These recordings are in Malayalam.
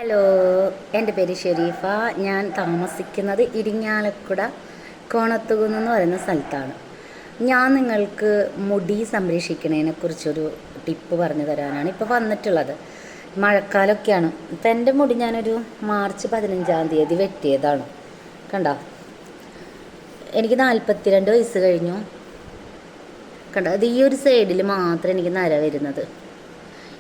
ഹലോ, എൻ്റെ പേര് ഷെരീഫ. ഞാൻ താമസിക്കുന്നത് ഇരിങ്ങാലക്കുട കോണത്തുകുന്ന് എന്ന് പറയുന്ന സ്ഥലത്താണ്. ഞാൻ നിങ്ങൾക്ക് മുടി സംരക്ഷിക്കുന്നതിനെക്കുറിച്ചൊരു ടിപ്പ് പറഞ്ഞു തരാനാണ് ഇപ്പോൾ വന്നിട്ടുള്ളത്. മഴക്കാലമൊക്കെയാണ്. ഇപ്പം എൻ്റെ മുടി ഞാനൊരു മാർച്ച് 15-ാം തീയതി വെട്ടിയതാണ്. കണ്ടോ, എനിക്ക് 42 വയസ്സ് കഴിഞ്ഞു. കണ്ടോ, അത് ഈ ഒരു സൈഡിൽ മാത്രം എനിക്ക് നര വരുന്നത്.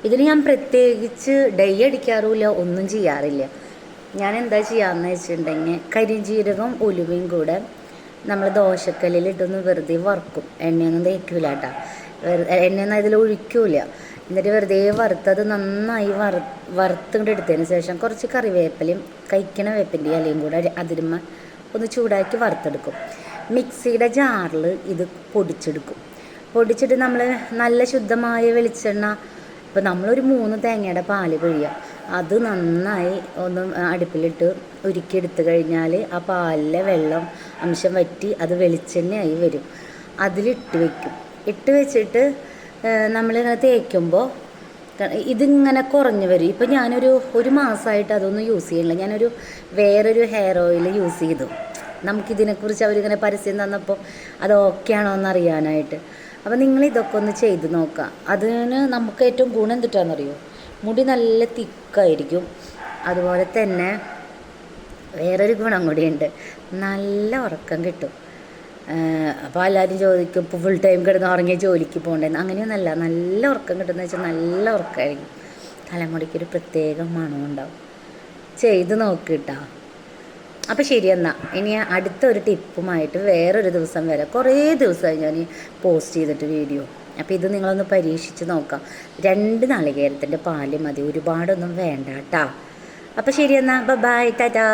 ഇതിന് ഞാൻ പ്രത്യേകിച്ച് ഡൈ അടിക്കാറുമില്ല, ഒന്നും ചെയ്യാറില്ല. ഞാൻ എന്താ ചെയ്യാമെന്ന് വെച്ചിട്ടുണ്ടെങ്കിൽ കരിഞ്ജീരകം ഉലുവയും കൂടെ നമ്മൾ ദോശക്കല്ലിലിട്ടൊന്ന് വെറുതെ വറുക്കും. എണ്ണയൊന്നും തേക്കില്ല കേട്ടോ, എണ്ണയൊന്നും അതിൽ ഒഴിക്കൂല. എന്നിട്ട് വെറുതെ വറുത്തത് നന്നായി വറുത്തുകൊണ്ട് എടുത്തതിന് ശേഷം കുറച്ച് കറിവേപ്പിലയും കഴിക്കണ വേപ്പിൻ്റെ ഇലയും കൂടെ അതിരുമ്മ ഒന്ന് ചൂടാക്കി വറുത്തെടുക്കും. മിക്സിയുടെ ജാറിൽ ഇത് പൊടിച്ചിട്ട് നമ്മൾ നല്ല ശുദ്ധമായ വെളിച്ചെണ്ണ, ഇപ്പോൾ നമ്മളൊരു 3 തേങ്ങയുടെ പാല് പിഴിയുക, അത് നന്നായി ഒന്ന് അടുപ്പിലിട്ട് ഉരുക്കിയെടുത്ത് കഴിഞ്ഞാൽ ആ പാലിലെ വെള്ളം അംശം വറ്റി അത് വെളിച്ചെണ്ണയായി വരും. അതിലിട്ട് വെക്കും. ഇട്ട് വെച്ചിട്ട് നമ്മളിങ്ങനെ തേക്കുമ്പോൾ ഇതിങ്ങനെ കുറഞ്ഞു വരും. ഇപ്പം ഒരു മാസമായിട്ട് അതൊന്നും യൂസ് ചെയ്യണില്ല. വേറൊരു ഹെയർ ഓയിൽ യൂസ് ചെയ്തു. നമുക്കിതിനെക്കുറിച്ച് അവരിങ്ങനെ പരസ്യം തന്നപ്പോൾ അത് ഓക്കെ ആണോ എന്നറിയാനായിട്ട്. അപ്പോൾ നിങ്ങൾ ഇതൊക്കെ ഒന്ന് ചെയ്ത് നോക്കുക. അതിന് നമുക്ക് ഏറ്റവും ഗുണം എന്തിട്ടാണെന്നറിയോ? മുടി നല്ല തിക്കായിരിക്കും. അതുപോലെ തന്നെ വേറൊരു ഗുണം കൂടിയുണ്ട്, നല്ല ഉറക്കം കിട്ടും. അപ്പോൾ എല്ലാവരും ചോദിക്കും, ഇപ്പോൾ ഫുൾ ടൈം കിടന്ന് ഉറങ്ങിയ ജോലിക്ക് പോകണ്ടെന്ന്. അങ്ങനെയൊന്നല്ല, നല്ല ഉറക്കം കിട്ടുമെന്ന് വെച്ചാൽ നല്ല ഉറക്കമായിരിക്കും. തലമുടിക്കൊരു പ്രത്യേക മണമുണ്ടാവും. ചെയ്ത് നോക്കിട്ടാ. അപ്പോൾ ശരി, എന്നാൽ ഇനി അടുത്തൊരു ടിപ്പുമായിട്ട് വേറൊരു ദിവസം വരാം. കുറേ ദിവസമായി ഞാൻ പോസ്റ്റ് ചെയ്തിട്ട് വീഡിയോ. അപ്പോൾ ഇത് നിങ്ങളൊന്ന് പരീക്ഷിച്ച് നോക്കാം. 2 നാളികേരത്തിൻ്റെ പാല് മതി, ഒരുപാടൊന്നും വേണ്ട കേട്ടോ. അപ്പോൾ ശരി, എന്നാൽ ബൈ, ടാറ്റാ.